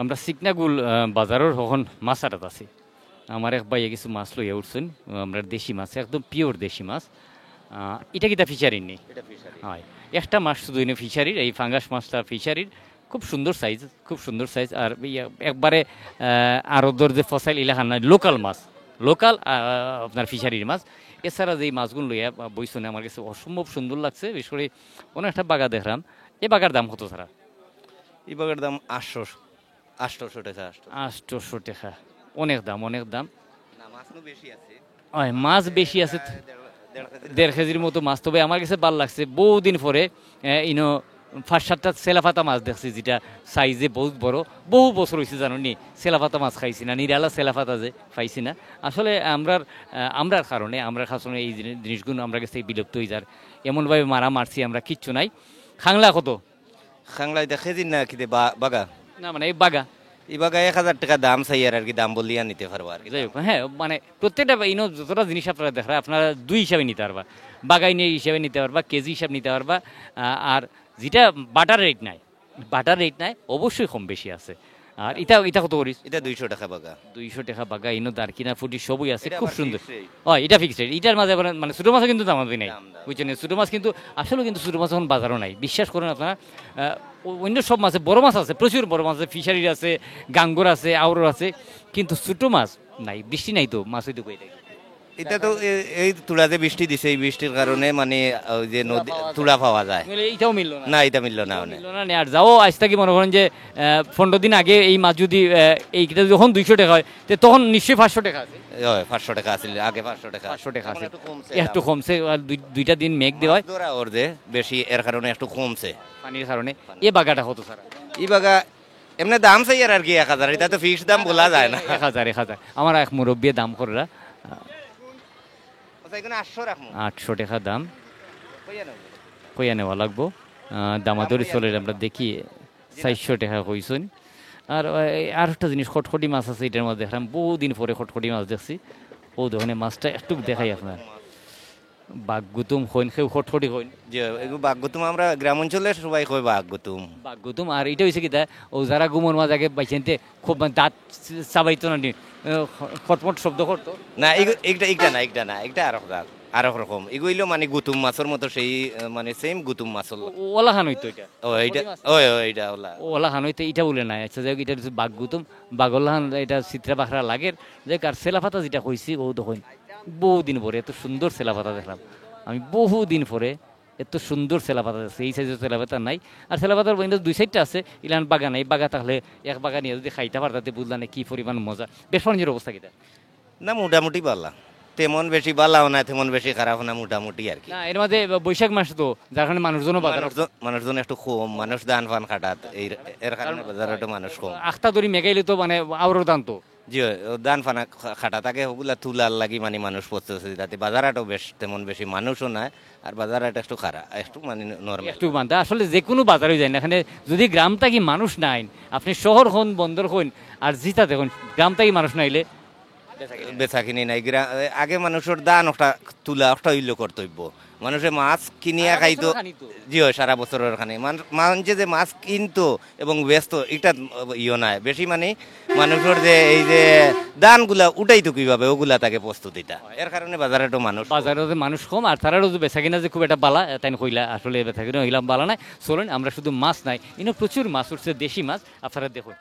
আমরা সিকনাগুল বাজারের হখন মাছ আড়াত আছি। আমার এক ভাইয়া কিছু মাছ লইয়া উঠছেন, আমরা দেশি মাছ, একদম পিওর দেশি মাছ। এটা কিতা ফিশারির নেই, হয় একটা মাছ শুধু এনে ফিশারির, এই ফাঙ্গাস মাছটা ফিশারির, খুব সুন্দর সাইজ, খুব সুন্দর সাইজ। আর একবারে আরদর যে ফসাইল এলাকা নয়, লোকাল মাছ, লোকাল আপনার ফিশারির মাছ। এছাড়া যে মাছগুলো লইয়া বইছনে আমার কাছে অসম্ভব সুন্দর লাগছে। বিশেষ করে অনেক একটা বাগা দেখলাম, এই বাগার দাম কত ছাড়া? এই বাগার দাম 800 টাকা। 800 টাকা, অনেক দাম, অনেক দাম। না, মাছ বেশি আছে, মাছ বেশি আছে, 1.5 কেজির মতো মাছ। তবে আমার কাছে ভালো লাগছে, বহুদিন পরে ইনো 5-7টা সেলাফাতা মাছ দেখছি, যেটা সাইজে বহুত বড়। বহু বছর হয়েছে জানো নি সেলাফাতা মাছ খাইছি না, নিরালা সেলাফাতা যে পাইছি না। আসলে আমরার কারণে, আমরা কারণে এই জিনিসগুলো আমরা কাছে বিলুপ্ত হয়ে যার, এমনভাবে মারছি আমরা, কিচ্ছু নাই। খাংলা কত? খাংলা এটা কেজি না কি বাগা? না মানে এই বাগা, এই বাগা 1000 টাকা দাম চাই, আর কি দাম বলিয়া নিতে পারবো আর কি। যাই হোক, হ্যাঁ মানে প্রত্যেকটা ইনো যতটা জিনিস আপনারা দেখা, আপনারা 2 হিসাবে নিতে পারবা, বাগাই নিয়ে হিসাবে নিতে পারবা, কেজি হিসাব নিতে পারবা। আর যেটা বাটার রেট নাই, বাটার রেট নাই, অবশ্যই কম বেশি আছে। আর এটা কত করিস? এটা 200 টাকা বাগা। 200 টাকা বাগা, ইনো দারকিনা ফুটি সবই আছে, খুব সুন্দর। এটা ফিক্সড রেট। এটার মাঝে মানে ছোটো মাছও কিন্তু দাম নাই, বুঝছেন? ছোটো মাছ কিন্তু আসলে কিন্তু ছোটো মাছ এখন বাজারও নাই, বিশ্বাস করেন আপনারা। অন্য সব মাছে বড় মাছ আছে, প্রচুর বড় মাছ আছে, ফিশারির আছে, গাঙ্গর আছে, আউরর আছে, কিন্তু ছোটো মাছ নাই। বৃষ্টি নাই তো, মাছ হইতে কই থাকে। এটা তো এই তুলাতে বৃষ্টি দিছে, এই বৃষ্টির কারণে মানে ওই যে নদী তুলা পাওয়া যায় এটাও মিললো না, এটা মিললো না। আর যাও আজ থেকে মনে করেন যে 15 দিন আগে এই মাছ যদি এইটা যখন 200 টাকা হয়, তখন নিশ্চয়ই 500 টাকা আছে। 500 টাকা আছে আগে, 500 টাকা আছে, একটু কমছে। আর 2টা দিন মেঘ দেওয়া ওর যে বেশি, এর কারণে একটু কমছে পানির কারণে। এ বাগাটা কত সারা? এই বাগা এমনি দাম চাই আর কি 1000, এটা তো ফিক্সড দাম বলা যায় না। 1000 আমার এক মুরব্বী দাম কররা 800 টাকা দাম, কইয়া নেওয়া লাগবো। দামাদরি চলে আমরা দেখি 400 টাকা কইছেন। আর একটা জিনিস, খটখটি মাছ আছে, এটার মধ্যে দেখলাম বহুদিন পরে খটখটি মাছ দেখছি। ও ধরনের মাছটা একটু দেখাই আপনার, বাঘগুতুম হইন, কেউ খটখটি হইন, যে বাঘগুতুম আমরা গ্রাম অঞ্চলে সবাই কই বাঘগুতুম। আর এটা হয়েছে কি তা, ও যারা গুমর মাছ আগে পাইছেন খুব দাঁত চাবাইতো না, খটমট শব্দ করতো না। এইটা না, এটা আরো রকম। এগুলো মানে গুতুম মাছের মতো, সেই মানে সেম গুতুম মাছ। ওলা খান হইতো এটা, এইটা ওলা খান হইতো, এটা বলে নাই। আচ্ছা যাই হোক, এটা হচ্ছে বাঘগুতুম, বাঘলাহান, এটা চিত্রা বাখরা লাগের। যাই হোক, আর সেলাফাতা যেটা কইছি, ও দেখুন বহুদিন পরে এত সুন্দর সেলাফাতা দেখলাম আমি, বহুদিন পরে এত সুন্দর সেলাপাতা আছে। এই সাইজের সেলাপাতা নাই। আর সেলাপাতার 2 সাইডটা আছে, ইলান বাগা নাই। বাগা থাকলে এক বাগা নিয়ে যদি খাইতে পারতাতে, বুঝলাম কি পরিমাণ মজা। বেশ পানির অবস্থা কিটা? না, মোটামুটি বালা, তেমন বেশি বালাও না, তেমন বেশি খারাপ না, মোটামুটি আর কি। না, এর মধ্যে বৈশাখ মাস তো, যার কারণে মানুষজন একটু কম, মানুষ দান ফান খাটাত, এর কারণে বাজারে একটু মানুষ কম। আখতা ধরি মেঘাইলে তো মানে আরো দান তো, জি দান ফানা খাটা থাকে, ওগুলা তুলার লাগি মানে মানুষ পড়তেছে, যাতে বাজারটাও বেশ তেমন বেশি মানুষও নাই, আর বাজারটা একটু খারাপ, একটু মানে নরমাল একটু মানতে। আসলে যে কোনো বাজারে যায় না, এখানে যদি গ্রাম থাকি মানুষ নাই, আপনি শহর হন, বন্দর হন, আর জিতা দেখুন, গ্রাম থাকি মানুষ নাইলে বেচা কিনি নাই। আগে মানুষের দান একটা তুলা একটা হইল কর্তব্য, মানুষে মাছ কিনিয়া খাইতো। জি হয়, সারা বছরের খানি মানুষে যে মাছ কিনতো এবং ব্যস্ত, এটা নাই বেশি। মানে মানুষের যে এই যে দানগুলা উঠাইতো কিভাবে, ওগুলা তাকে প্রস্তুতিটা, এর কারণে বাজারে মানুষ কম। আর তারাও যে বেচা কিনা যে খুব একটা বালা, তাই কইলা আসলে বেচা কিনা হইলাম বালা নাই। চলুন, আমরা শুধু মাছ নাই, প্রচুর মাছ উঠছে, দেশি মাছ, আপনারা দেখুন।